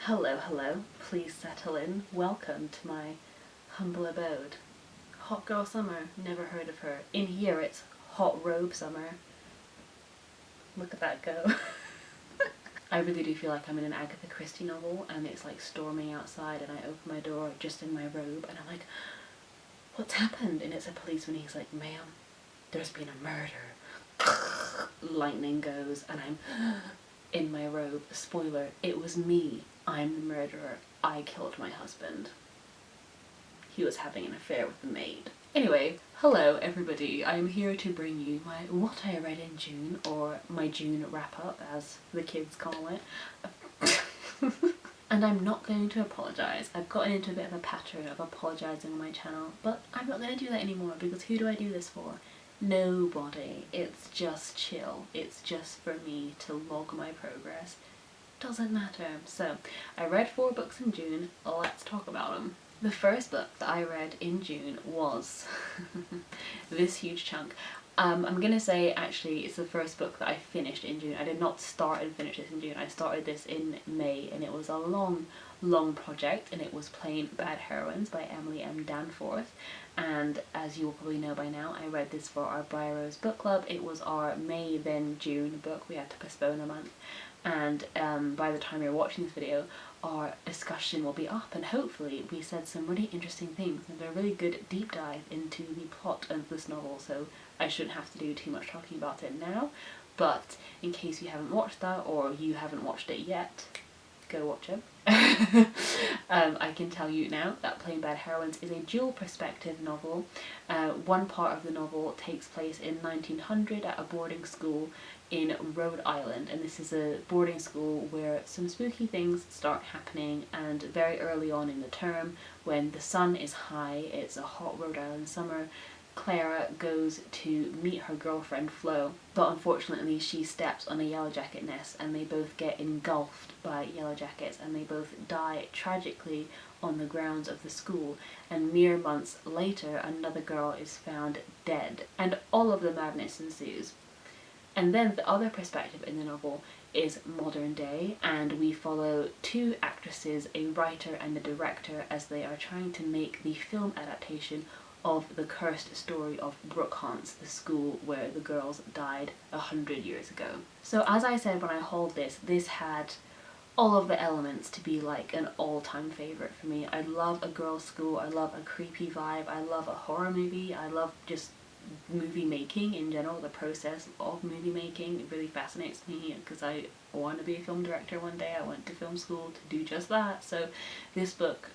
Hello, hello. Please settle in. Welcome to my humble abode. Hot girl summer. Never heard of her. In here it's hot robe summer. Look at that go. I really do feel like I'm in an Agatha Christie novel and it's like storming outside and I open my door just in my robe and I'm like, what's happened? And it's a policeman. He's like, ma'am, there's been a murder. Lightning goes and I'm in my robe. Spoiler, it was me. I'm the murderer. I killed my husband. He was having an affair with the maid. Anyway, hello everybody. I'm here to bring you my What I Read in June, or my June wrap-up as the kids call it. And I'm not going to apologise. I've gotten into a bit of a pattern of apologising on my channel, but I'm not going to do that anymore because who do I do this for? Nobody. It's just chill. It's just for me to log my progress. Doesn't matter. So, I read 4 books in June. Let's talk about them. The first book that I read in June was this huge chunk. I'm gonna say actually it's the first book that I finished in June. I did not start and finish this in June. I started this in May and it was a long project, and it was Plain Bad Heroines by Emily M. Danforth. And as you will probably know by now, I read this for our Briar book club. It was our May then June book. We had to postpone a month. And by the time you're watching this video, our discussion will be up and hopefully we said some really interesting things and a really good deep dive into the plot of this novel, so I shouldn't have to do too much talking about it now. But in case you haven't watched that or you haven't watched it yet, go watch it. I can tell you now that Plain Bad Heroines is a dual perspective novel. One part of the novel takes place in 1900 at a boarding school in Rhode Island, and this is a boarding school where some spooky things start happening, and very early on in the term when the sun is high, it's a hot Rhode Island summer, Clara goes to meet her girlfriend Flo, but unfortunately she steps on a yellow jacket nest and they both get engulfed by yellow jackets and they both die tragically on the grounds of the school, and mere months later another girl is found dead and all of the madness ensues. And then the other perspective in the novel is modern day, and we follow 2 actresses, a writer and a director, as they are trying to make the film adaptation of the cursed story of Brookhaunts, the school where the girls died 100 years ago. So as I said when I hauled this had all of the elements to be like an all-time favourite for me. I love a girls' school, I love a creepy vibe, I love a horror movie, I love just movie making in general. The process of movie making, it really fascinates me because I want to be a film director one day. I went to film school to do just that, so this book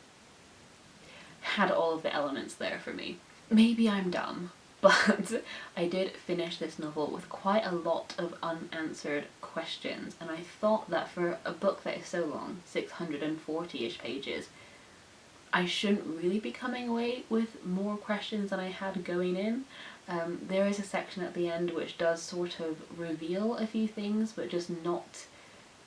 had all of the elements there for me. Maybe I'm dumb, but I did finish this novel with quite a lot of unanswered questions, and I thought that for a book that is so long, 640-ish pages, I shouldn't really be coming away with more questions than I had going in. There is a section at the end which does sort of reveal a few things, but just not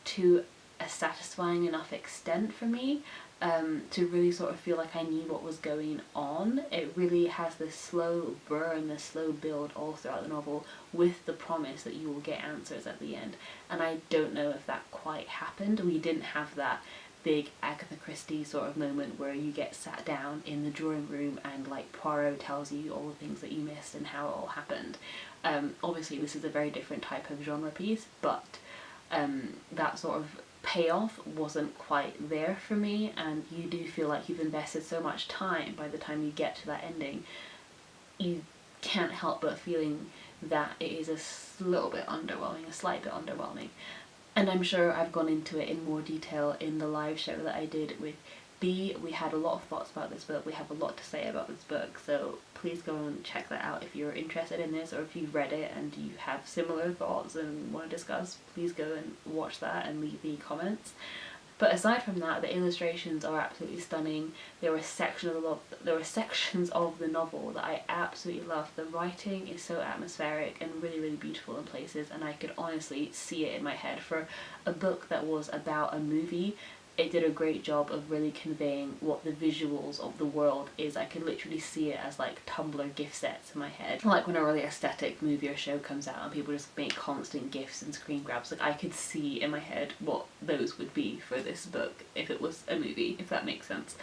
to a satisfying enough extent for me to really sort of feel like I knew what was going on. It really has this slow burn, this slow build all throughout the novel with the promise that you will get answers at the end, and I don't know if that quite happened. We didn't have that big Agatha Christie sort of moment where you get sat down in the drawing room and like Poirot tells you all the things that you missed and how it all happened. Obviously this is a very different type of genre piece, but that sort of payoff wasn't quite there for me, and you do feel like you've invested so much time. By the time you get to that ending, you can't help but feeling that it is a little bit underwhelming, a slight bit underwhelming. And I'm sure I've gone into it in more detail in the live show that I did with B. We had a lot of thoughts about this book, we have a lot to say about this book, so please go and check that out if you're interested in this, or if you've read it and you have similar thoughts and want to discuss, please go and watch that and leave the comments. But aside from that, the illustrations are absolutely stunning. There were sections of the novel that I absolutely loved. The writing is so atmospheric and really beautiful in places, and I could honestly see it in my head. For a book that was about a movie, it did a great job of really conveying what the visuals of the world is. I could literally see it as like Tumblr gift sets in my head. Like when a really aesthetic movie or show comes out and people just make constant gifs and screen grabs, like I could see in my head what those would be for this book if it was a movie, if that makes sense.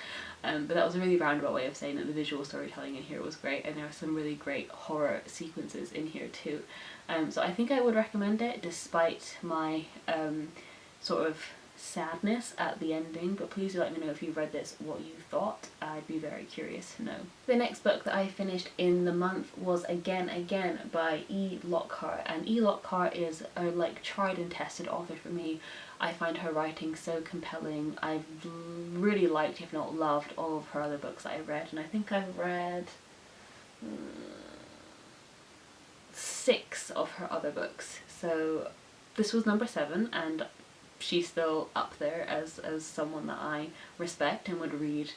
But that was a really roundabout way of saying that the visual storytelling in here was great, and there are some really great horror sequences in here too. So I think I would recommend it despite my sort of sadness at the ending, but please do let me know if you've read this what you thought. I'd be very curious to know. The next book that I finished in the month was Again by E. Lockhart, and E. Lockhart is a like tried and tested author for me. I find her writing so compelling. I've really liked, if not loved, all of her other books that I've read, and I think I've read 6 of her other books. So this was number 7, and she's still up there as someone that I respect and would read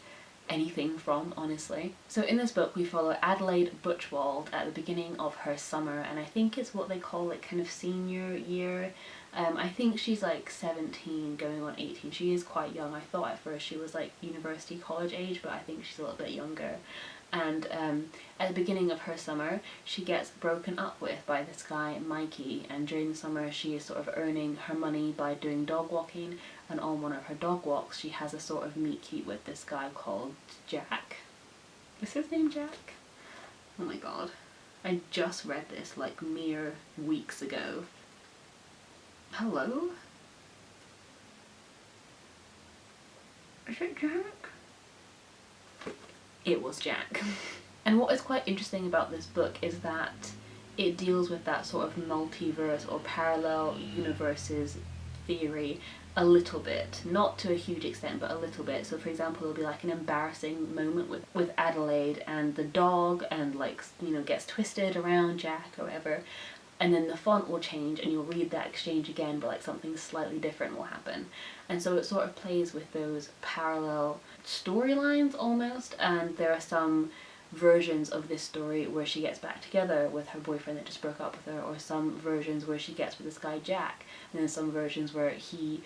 anything from, honestly. So in this book we follow Adelaide Butchwald at the beginning of her summer, and I think it's what they call like kind of senior year. I think she's like 17 going on 18. She is quite young. I thought at first she was like university college age, but I think she's a little bit younger. And at the beginning of her summer she gets broken up with by this guy Mikey, and during the summer she is sort of earning her money by doing dog walking, and on one of her dog walks she has a sort of meet cute with this guy called Jack. Is his name Jack? Oh my god, I just read this like mere weeks ago. Hello? Is it Jack? It was Jack. And what is quite interesting about this book is that it deals with that sort of multiverse or parallel universes theory a little bit, not to a huge extent but a little bit. So for example there'll be like an embarrassing moment with Adelaide and the dog, and like, you know, gets twisted around Jack or whatever, and then the font will change and you'll read that exchange again, but like something slightly different will happen. And so it sort of plays with those parallel storylines almost, and there are some versions of this story where she gets back together with her boyfriend that just broke up with her, or some versions where she gets with this guy Jack, and then some versions where he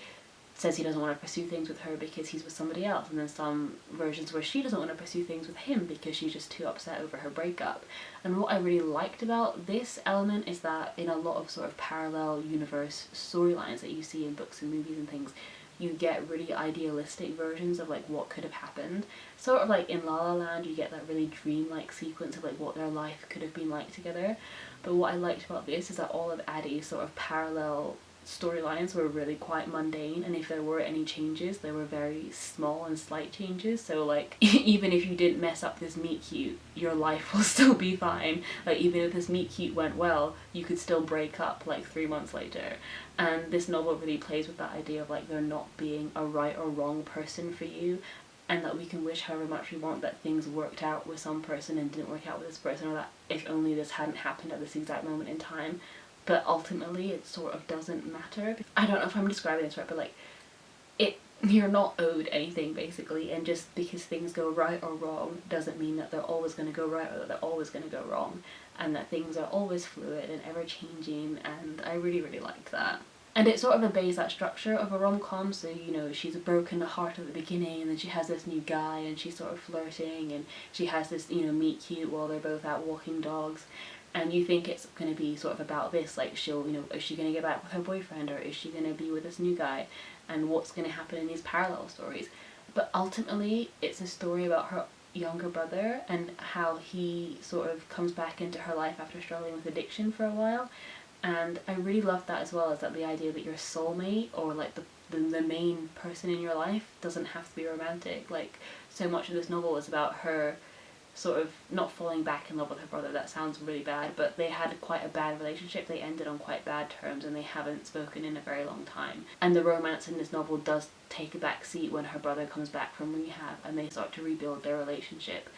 says he doesn't want to pursue things with her because he's with somebody else, and then some versions where she doesn't want to pursue things with him because she's just too upset over her breakup. And what I really liked about this element is that in a lot of sort of parallel universe storylines that you see in books and movies and things, you get really idealistic versions of like what could have happened. Sort of like in La La Land you get that really dreamlike sequence of like what their life could have been like together. But what I liked about this is that all of Addie's sort of parallel storylines were really quite mundane, and if there were any changes they were very small and slight changes. So like even if you didn't mess up this meet cute, your life will still be fine. Like even if this meet cute went well, you could still break up like 3 months later. And this novel really plays with that idea of like there not being a right or wrong person for you, and that we can wish however much we want that things worked out with some person and didn't work out with this person, or that if only this hadn't happened at this exact moment in time. But ultimately it sort of doesn't matter. I don't know if I'm describing this right, but like you're not owed anything basically, and just because things go right or wrong doesn't mean that they're always going to go right or that they're always going to go wrong, and that things are always fluid and ever changing, and I really like that. And it sort of obeys that structure of a rom-com, so you know she's broken the heart at the beginning, and then she has this new guy and she's sort of flirting, and she has this, you know, meet cute while they're both out walking dogs. And you think it's going to be sort of about this, like she'll, you know, is she going to get back with her boyfriend, or is she going to be with this new guy, and what's going to happen in these parallel stories. But ultimately it's a story about her younger brother and how he sort of comes back into her life after struggling with addiction for a while. And I really loved that, as well as that the idea that your soulmate, or like the main person in your life, doesn't have to be romantic. Like so much of this novel is about her sort of not falling back in love with her brother. That sounds really bad, but they had quite a bad relationship. They ended on quite bad terms and they haven't spoken in a very long time. And the romance in this novel does take a back seat when her brother comes back from rehab and they start to rebuild their relationship.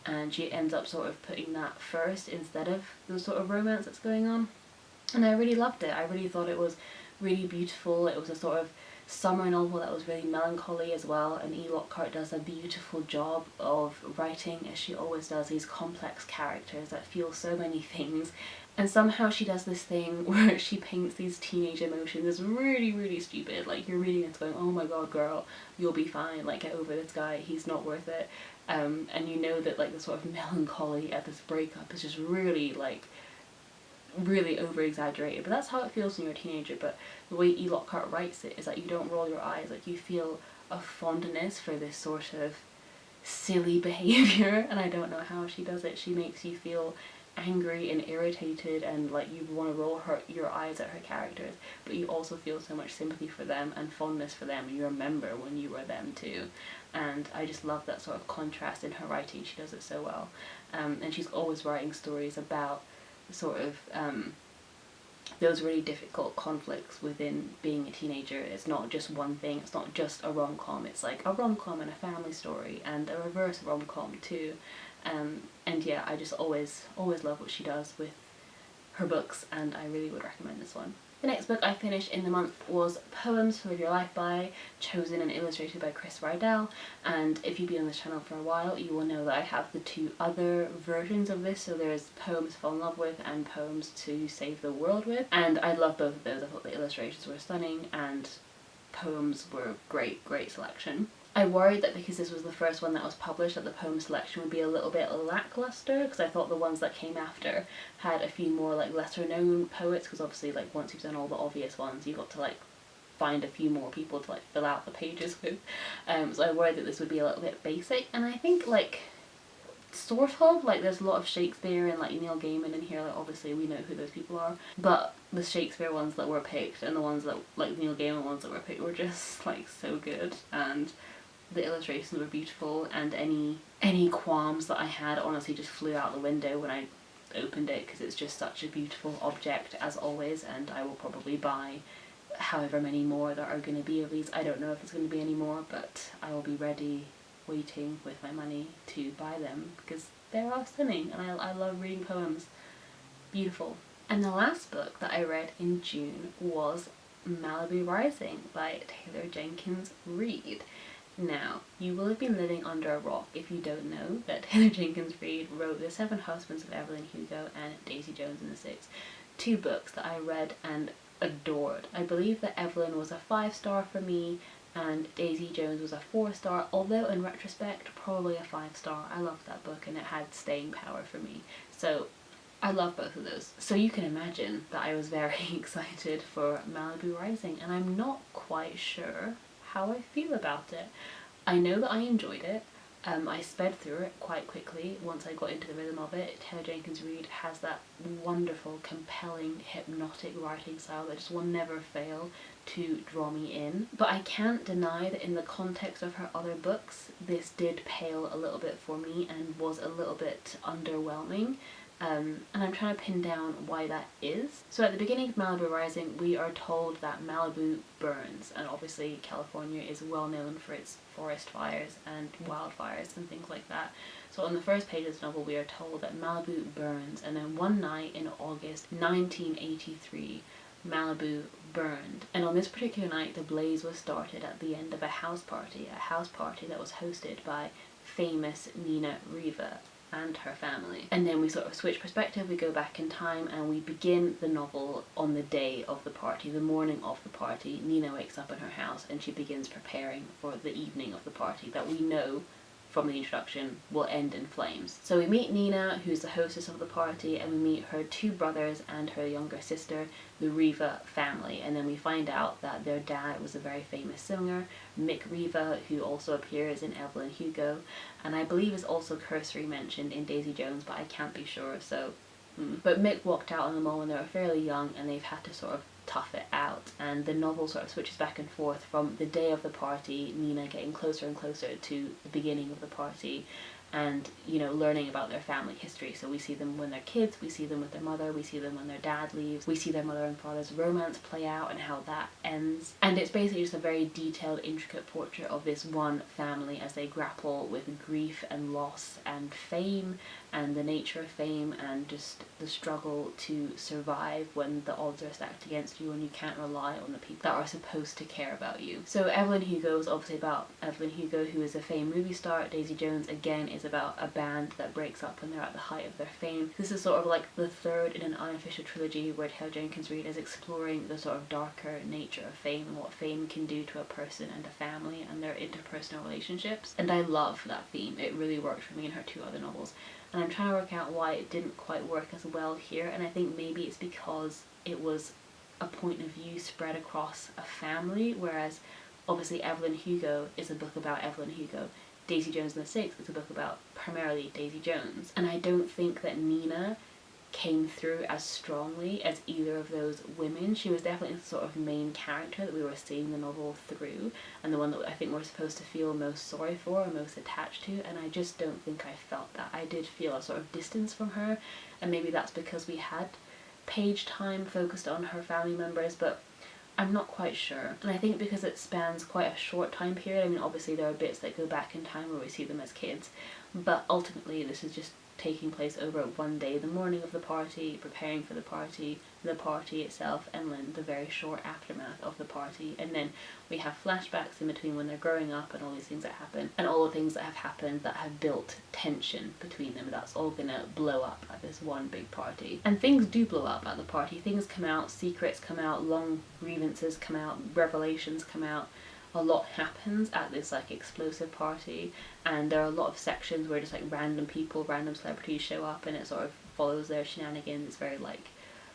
And she ends up sort of putting that first instead of the sort of romance that's going on. And I really loved it. I really thought it was really beautiful. It was a sort of summer novel that was really melancholy as well, and E. Lockhart does a beautiful job of writing, as she always does, these complex characters that feel so many things, And somehow she does this thing where she paints these teenage emotions as really, really stupid. Like, you're reading it going, oh my god, girl, you'll be fine, like, get over this guy, he's not worth it. And you know that, like, the sort of melancholy at this breakup is just really, like, really over exaggerated, but that's how it feels when you're a teenager. But the way E. Lockhart writes it is that you don't roll your eyes, like, you feel a fondness for this sort of silly behaviour, and I don't know how she does it. She makes you feel angry and irritated, and like you want to roll your eyes at her characters, but you also feel so much sympathy for them and fondness for them, and you remember when you were them too. And I just love that sort of contrast in her writing. She does it so well. And she's always writing stories about sort of those really difficult conflicts within being a teenager. It's not just one thing, it's not just a rom-com, it's like a rom-com and a family story and a reverse rom-com too. And yeah, I just always love what she does with her books, and I really would recommend this one. The next book I finished in the month was Poems to Live Your Life By, chosen and illustrated by Chris Rydell. And if you've been on this channel for a while, you will know that I have the two other versions of this. So there's Poems to Fall in Love With and Poems to Save the World With. And I love both of those. I thought the illustrations were stunning and poems were great selection. I worried that because this was the first one that was published that the poem selection would be a little bit lackluster, because I thought the ones that came after had a few more like lesser known poets, because obviously like once you've done all the obvious ones you got to like find a few more people to like fill out the pages with. So I worried that this would be a little bit basic, and I think like sort of like there's a lot of Shakespeare and like Neil Gaiman in here, like obviously we know who those people are, but the Shakespeare ones that were picked and the ones that like Neil Gaiman ones that were picked were just like so good, and the illustrations were beautiful, and any qualms that I had honestly just flew out the window when I opened it, because it's just such a beautiful object as always, and I will probably buy however many more there are going to be of these. I don't know if there's going to be any more, but I will be ready, waiting with my money to buy them, because they're all stunning and I love reading poems. Beautiful. And the last book that I read in June was Malibu Rising by Taylor Jenkins Reid. Now, you will have been living under a rock if you don't know that Taylor Jenkins Reid wrote The Seven Husbands of Evelyn Hugo and Daisy Jones and the Six, two books that I read and adored. I believe that Evelyn was a 5-star for me and Daisy Jones was a 4-star, although in retrospect probably a 5-star. I loved that book and it had staying power for me. So I love both of those. So you can imagine that I was very excited for Malibu Rising, and I'm not quite sure how I feel about it. I know that I enjoyed it. I sped through it quite quickly once I got into the rhythm of it. Taylor Jenkins Reid has that wonderful, compelling, hypnotic writing style that just will never fail to draw me in. But I can't deny that in the context of her other books, this did pale a little bit for me and was a little bit underwhelming. And I'm trying to pin down why that is. So at the beginning of Malibu Rising, we are told that Malibu burns, and obviously California is well known for its forest fires and wildfires and things like that. So on the first page of the novel, we are told that Malibu burns, and then one night in August 1983, Malibu burned. And on this particular night, the blaze was started at the end of a house party that was hosted by famous Nina Riva and her family. And then we sort of switch perspective, we go back in time and we begin the novel on the day of the party, the morning of the party. Nina wakes up in her house and she begins preparing for the evening of the party that we know from the introduction will end in flames. So we meet Nina, who's the hostess of the party, and we meet her two brothers and her younger sister, the Riva family, and then we find out that their dad was a very famous singer, Mick Riva, who also appears in Evelyn Hugo, and I believe is also cursory mentioned in Daisy Jones, but I can't be sure, so But Mick walked out on them all when they were fairly young, and they've had to sort of tough it out, and the novel sort of switches back and forth from the day of the party, Nina getting closer and closer to the beginning of the party, and, you know, learning about their family history. So we see them when they're kids, we see them with their mother, we see them when their dad leaves, we see their mother and father's romance play out and how that ends. And it's basically just a very detailed, intricate portrait of this one family as they grapple with grief and loss and fame, and the nature of fame, and just the struggle to survive when the odds are stacked against you and you can't rely on the people that are supposed to care about you. So Evelyn Hugo is obviously about Evelyn Hugo, who is a famed movie star. Daisy Jones, again, is about a band that breaks up when they're at the height of their fame. This is sort of like the third in an unofficial trilogy where Taylor Jenkins Reid is exploring the sort of darker nature of fame and what fame can do to a person and a family and their interpersonal relationships. And I love that theme. It really worked for me in her two other novels. And I'm trying to work out why it didn't quite work as well here, and I think maybe it's because it was a point of view spread across a family, whereas obviously Evelyn Hugo is a book about Evelyn Hugo. Daisy Jones and the Six is a book about primarily Daisy Jones. And I don't think that Nina came through as strongly as either of those women. She was definitely the sort of main character that we were seeing the novel through, and the one that I think we're supposed to feel most sorry for or most attached to, and I just don't think I felt that. I did feel a sort of distance from her, and maybe that's because we had page time focused on her family members, but I'm not quite sure. And I think because it spans quite a short time period, I mean obviously there are bits that go back in time where we see them as kids, but ultimately this is just taking place over one day, the morning of the party, preparing for the party itself, and then the very short aftermath of the party. And then we have flashbacks in between when they're growing up and all these things that happen, and all the things that have happened that have built tension between them. That's all gonna blow up at this one big party. And things do blow up at the party. Things come out, secrets come out, long grievances come out, revelations come out. A lot happens at this like explosive party, and there are a lot of sections where just like random people, random celebrities show up, and it sort of follows their shenanigans. It's very like,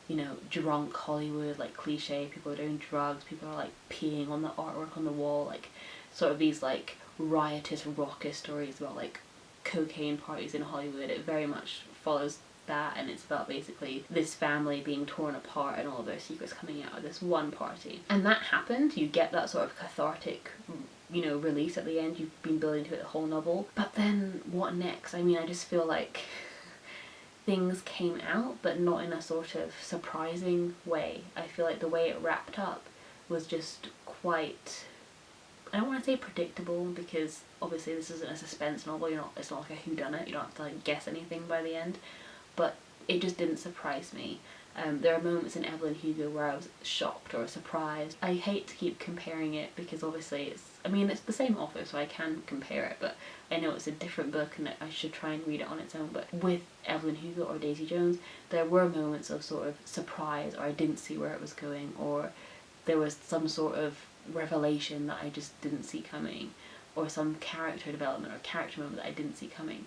you know, drunk Hollywood, like cliche. People are doing drugs, people are like peeing on the artwork on the wall, like sort of these like riotous, raucous stories about like cocaine parties in Hollywood. It very much follows that, and it's about basically this family being torn apart and all of their secrets coming out of this one party. And that happened. You get that sort of cathartic, you know, release at the end. You've been building to it the whole novel. But then what next? I mean, I just feel like things came out, but not in a sort of surprising way. I feel like the way it wrapped up was just quite, I don't want to say predictable, because obviously this isn't a suspense novel. It's not like a whodunit. You don't have to like guess anything by the end. But it just didn't surprise me. There are moments in Evelyn Hugo where I was shocked or surprised. I hate to keep comparing it because obviously it's the same author, so I can compare it, but I know it's a different book and I should try and read it on its own. But with Evelyn Hugo or Daisy Jones, there were moments of sort of surprise, or I didn't see where it was going, or there was some sort of revelation that I just didn't see coming, or some character development or character moment that I didn't see coming.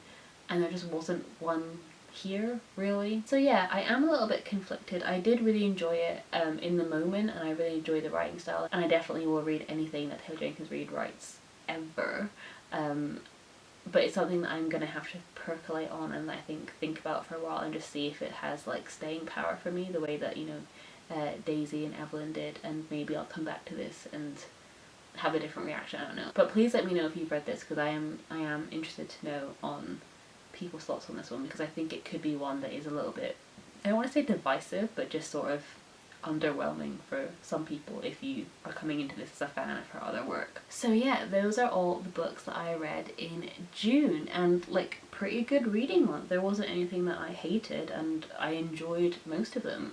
And there just wasn't one here, really. So yeah, I am a little bit conflicted. I did really enjoy it in the moment, and I really enjoy the writing style, and I definitely will read anything that Taylor Jenkins Reid writes ever. But it's something that I'm gonna have to percolate on and I think about for a while and just see if it has like staying power for me the way that, you know, Daisy and Evelyn did, and maybe I'll come back to this and have a different reaction. I don't know. But please let me know if you've read this, because I am interested to know on people's thoughts on this one, because I think it could be one that is a little bit, I don't want to say divisive, but just sort of underwhelming for some people if you are coming into this as a fan of her other work. So yeah, those are all the books that I read in June, and like pretty good reading month. There wasn't anything that I hated, and I enjoyed most of them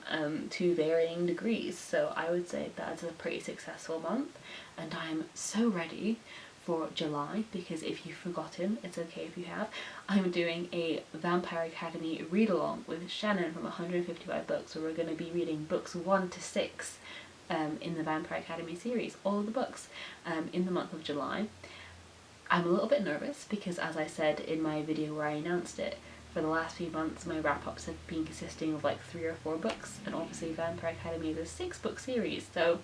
to varying degrees, so I would say that's a pretty successful month, and I'm so ready for July, because if you've forgotten, it's okay if you have, I'm doing a Vampire Academy read-along with Shannon from 155 Books, where we're going to be reading books 1 to 6 in the Vampire Academy series, all of the books, in the month of July. I'm a little bit nervous because, as I said in my video where I announced it, for the last few months my wrap-ups have been consisting of like 3 or 4 books, and obviously Vampire Academy is a 6-book series, so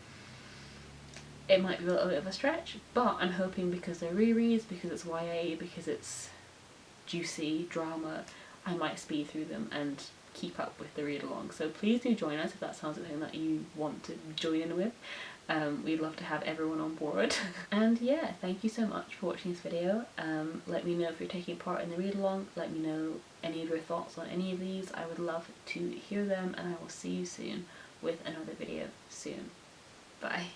it might be a little bit of a stretch, but I'm hoping because they're rereads, because it's YA, because it's juicy drama, I might speed through them and keep up with the read along. So please do join us if that sounds something that you want to join in with. We'd love to have everyone on board. And yeah, thank you so much for watching this video. Let me know if you're taking part in the read along. Let me know any of your thoughts on any of these. I would love to hear them, and I will see you soon with another video soon. Bye.